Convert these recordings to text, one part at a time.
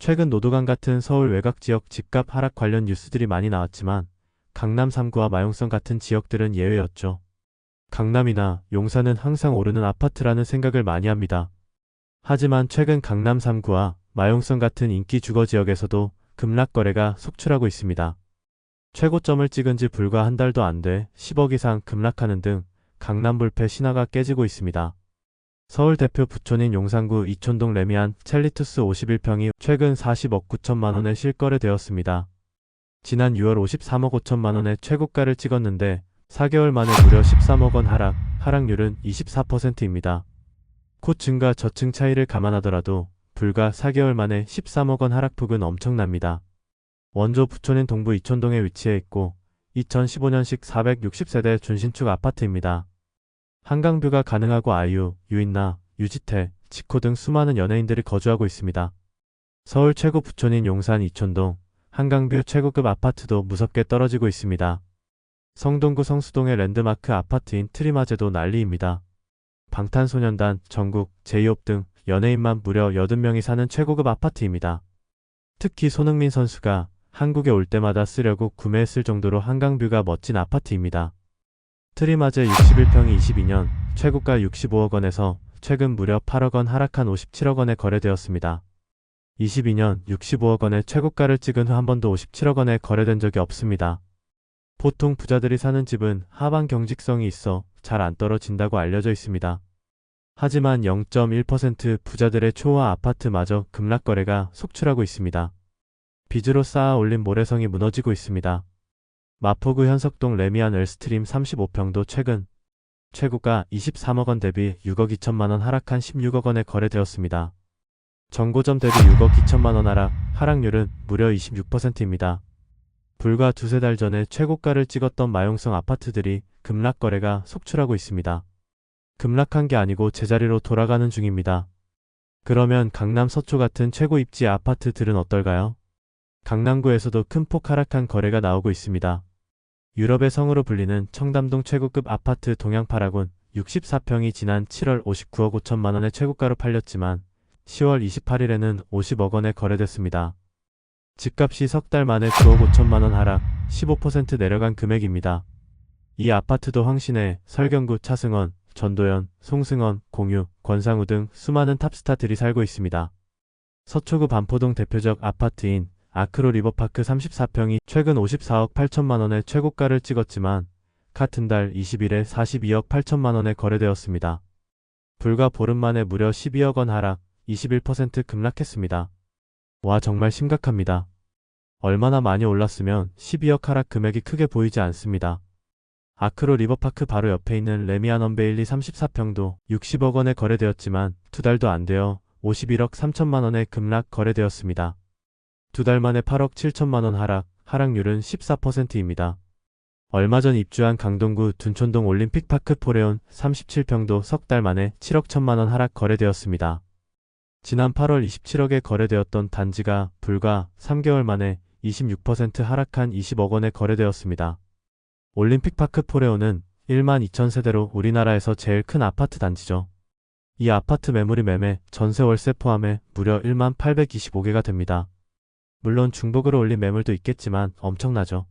최근 노도강 같은 서울 외곽 지역 집값 하락 관련 뉴스들이 많이 나왔지만 강남 3구와 마용성 같은 지역들은 예외였죠. 강남이나 용산은 항상 오르는 아파트라는 생각을 많이 합니다. 하지만 최근 강남 3구와 마용성 같은 인기 주거 지역에서도 급락 거래가 속출하고 있습니다. 최고점을 찍은 지 불과 한 달도 안 돼 10억 이상 급락하는 등 강남 불패 신화가 깨지고 있습니다. 서울 대표 부촌인 용산구 이촌동 레미안 첼리투스 51평이 최근 40억 9천만 원에 실거래되었습니다. 지난 6월 53억 5천만 원의 최고가를 찍었는데 4개월 만에 무려 13억 원 하락, 하락률은 24%입니다. 곧 증가 저층 차이를 감안하더라도 불과 4개월 만에 13억 원 하락폭은 엄청납니다. 원조 부촌인 동부 이촌동에 위치해 있고 2015년식 460세대 준신축 아파트입니다. 한강뷰가 가능하고 아이유, 유인나, 유지태, 지코 등 수많은 연예인들이 거주하고 있습니다. 서울 최고 부촌인 용산 이촌동, 한강뷰 최고급 아파트도 무섭게 떨어지고 있습니다. 성동구 성수동의 랜드마크 아파트인 트리마제도 난리입니다. 방탄소년단, 정국, 제이홉 등 연예인만 무려 80명이 사는 최고급 아파트입니다. 특히 손흥민 선수가 한국에 올 때마다 쓰려고 구매했을 정도로 한강뷰가 멋진 아파트입니다. 트리마제 61평이 22년 최고가 65억 원에서 최근 무려 8억 원 하락한 57억 원에 거래되었습니다. 22년 65억 원의 최고가를 찍은 후 한 번도 57억 원에 거래된 적이 없습니다. 보통 부자들이 사는 집은 하방 경직성이 있어 잘 안 떨어진다고 알려져 있습니다. 하지만 0.1% 부자들의 초호화 아파트마저 급락 거래가 속출하고 있습니다. 빚으로 쌓아 올린 모래성이 무너지고 있습니다. 마포구 현석동 레미안 엘스트림 35평도 최근 최고가 23억 원 대비 6억 2천만 원 하락한 16억 원에 거래되었습니다. 정고점 대비 6억 2천만 원 하락, 하락률은 무려 26%입니다. 불과 두세 달 전에 최고가를 찍었던 마용성 아파트들이 급락 거래가 속출하고 있습니다. 급락한 게 아니고 제자리로 돌아가는 중입니다. 그러면 강남 서초 같은 최고 입지 아파트들은 어떨까요? 강남구에서도 큰 폭 하락한 거래가 나오고 있습니다. 유럽의 성으로 불리는 청담동 최고급 아파트 동양파라곤 64평이 지난 7월 59억 5천만 원의 최고가로 팔렸지만 10월 28일에는 50억 원에 거래됐습니다. 집값이 석 달 만에 9억 5천만 원 하락, 15% 내려간 금액입니다. 이 아파트도 황신혜, 설경구 차승원, 전도연, 송승헌, 공유, 권상우 등 수많은 탑스타들이 살고 있습니다. 서초구 반포동 대표적 아파트인 아크로 리버파크 34평이 최근 54억 8천만 원의 최고가를 찍었지만 같은 달 20일에 42억 8천만 원에 거래되었습니다. 불과 보름 만에 무려 12억 원 하락, 21% 급락했습니다. 와, 정말 심각합니다. 얼마나 많이 올랐으면 12억 하락 금액이 크게 보이지 않습니다. 아크로 리버파크 바로 옆에 있는 레미안 언베일리 34평도 60억 원에 거래되었지만 두 달도 안 되어 51억 3천만 원에 급락 거래되었습니다. 두 달 만에 8억 7천만 원 하락, 하락률은 14%입니다. 얼마 전 입주한 강동구 둔촌동 올림픽파크 포레온 37평도 석 달 만에 7억 1천만 원 하락 거래되었습니다. 지난 8월 27억에 거래되었던 단지가 불과 3개월 만에 26% 하락한 20억 원에 거래되었습니다. 올림픽파크 포레온은 1만 2천 세대로 우리나라에서 제일 큰 아파트 단지죠. 이 아파트 매물이 매매, 전세 월세 포함해 무려 1만 825개가 됩니다. 물론 중복으로 올린 매물도 있겠지만 엄청나죠.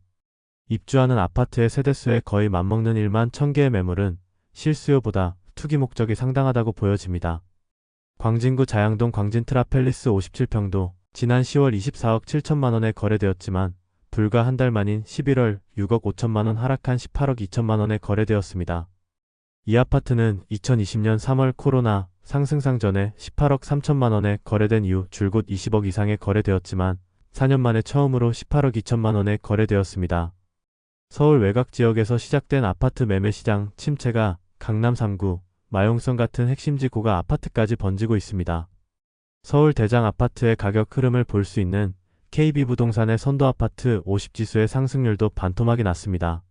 입주하는 아파트의 세대수에 거의 맞먹는 1만 1000개의 매물은 실수요보다 투기 목적이 상당하다고 보여집니다. 광진구 자양동 광진트라팰리스 57평도 지난 10월 24억 7천만 원에 거래되었지만 불과 한 달 만인 11월 6억 5천만 원 하락한 18억 2천만 원에 거래되었습니다. 이 아파트는 2020년 3월 코로나 상승상 전에 18억 3천만 원에 거래된 이후 줄곧 20억 이상에 거래되었지만 4년 만에 처음으로 18억 2천만 원에 거래되었습니다. 서울 외곽 지역에서 시작된 아파트 매매 시장 침체가 강남 3구, 마용성 같은 핵심지 고가 아파트까지 번지고 있습니다. 서울 대장 아파트의 가격 흐름을 볼 수 있는 KB부동산의 선도아파트 50지수의 상승률도 반토막이 났습니다.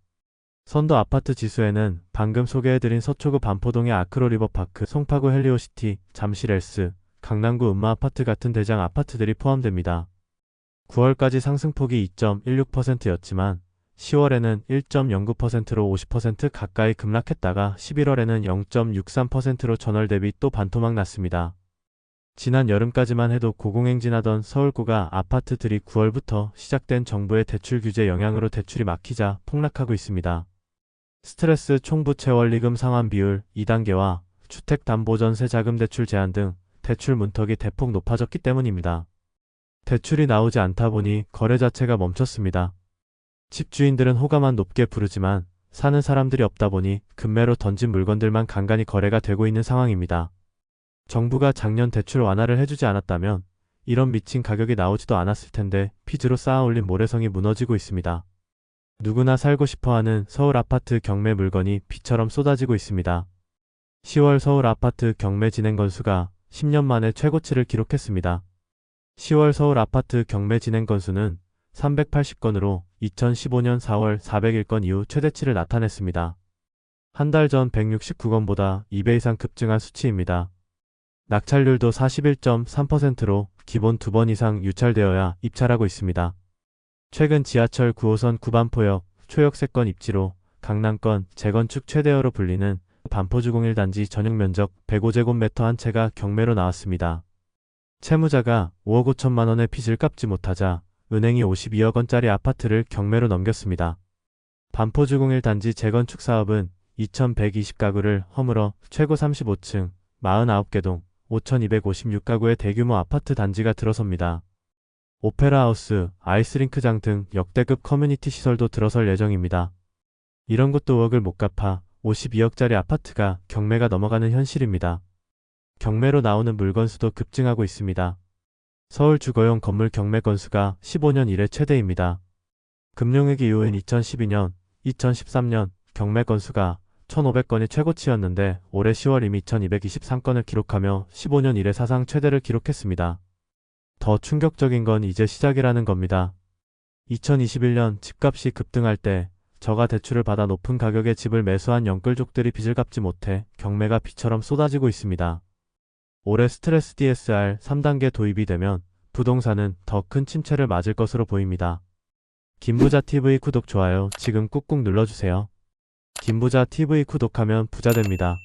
선도아파트 지수에는 방금 소개해드린 서초구 반포동의 아크로 리버파크, 송파구 헬리오시티, 잠실S, 강남구 음마아파트 같은 대장 아파트들이 포함됩니다. 9월까지 상승폭이 2.16%였지만 10월에는 1.09%로 50% 가까이 급락했다가 11월에는 0.63%로 전월 대비 또 반토막 났습니다. 지난 여름까지만 해도 고공행진하던 서울구가 아파트들이 9월부터 시작된 정부의 대출 규제 영향으로 대출이 막히자 폭락하고 있습니다. 스트레스 총부채 원리금 상환 비율 2단계와 주택담보전세 자금 대출 제한 등 대출 문턱이 대폭 높아졌기 때문입니다. 대출이 나오지 않다 보니 거래 자체가 멈췄습니다. 집주인들은 호가만 높게 부르지만 사는 사람들이 없다 보니 급매로 던진 물건들만 간간히 거래가 되고 있는 상황입니다. 정부가 작년 대출 완화를 해주지 않았다면 이런 미친 가격이 나오지도 않았을 텐데 빚으로 쌓아올린 모래성이 무너지고 있습니다. 누구나 살고 싶어하는 서울 아파트 경매 물건이 비처럼 쏟아지고 있습니다. 10월 서울 아파트 경매 진행 건수가 10년 만에 최고치를 기록했습니다. 10월 서울 아파트 경매 진행 건수는 380건으로 2015년 4월 401건 이후 최대치를 나타냈습니다. 한 달 전 169건보다 2배 이상 급증한 수치입니다. 낙찰률도 41.3%로 기본 2번 이상 유찰되어야 입찰하고 있습니다. 최근 지하철 9호선 구반포역 초역세권 입지로 강남권 재건축 최대어로 불리는 반포주공 1단지 전용 면적 105제곱미터 한 채가 경매로 나왔습니다. 채무자가 5억 5천만 원의 빚을 갚지 못하자 은행이 52억 원짜리 아파트를 경매로 넘겼습니다. 반포주공 1단지 재건축 사업은 2120가구를 허물어 최고 35층 49개 동 5256가구의 대규모 아파트 단지가 들어섭니다. 오페라하우스, 아이스링크장 등 역대급 커뮤니티 시설도 들어설 예정입니다. 이런 것도 5억을 못 갚아 52억짜리 아파트가 경매가 넘어가는 현실입니다. 경매로 나오는 물건 수도 급증하고 있습니다. 서울 주거용 건물 경매 건수가 15년 이래 최대입니다. 금융위기 이후인 2012년, 2013년 경매 건수가 1,500건이 최고치였는데 올해 10월 이미 1,223건을 기록하며 15년 이래 사상 최대를 기록했습니다. 더 충격적인 건 이제 시작이라는 겁니다. 2021년 집값이 급등할 때 저가 대출을 받아 높은 가격에 집을 매수한 영끌족들이 빚을 갚지 못해 경매가 비처럼 쏟아지고 있습니다. 올해 스트레스 DSR 3단계 도입이 되면 부동산은 더 큰 침체를 맞을 것으로 보입니다. 김부자TV 구독, 좋아요 지금 꾹꾹 눌러주세요. 김부자TV 구독하면 부자 됩니다.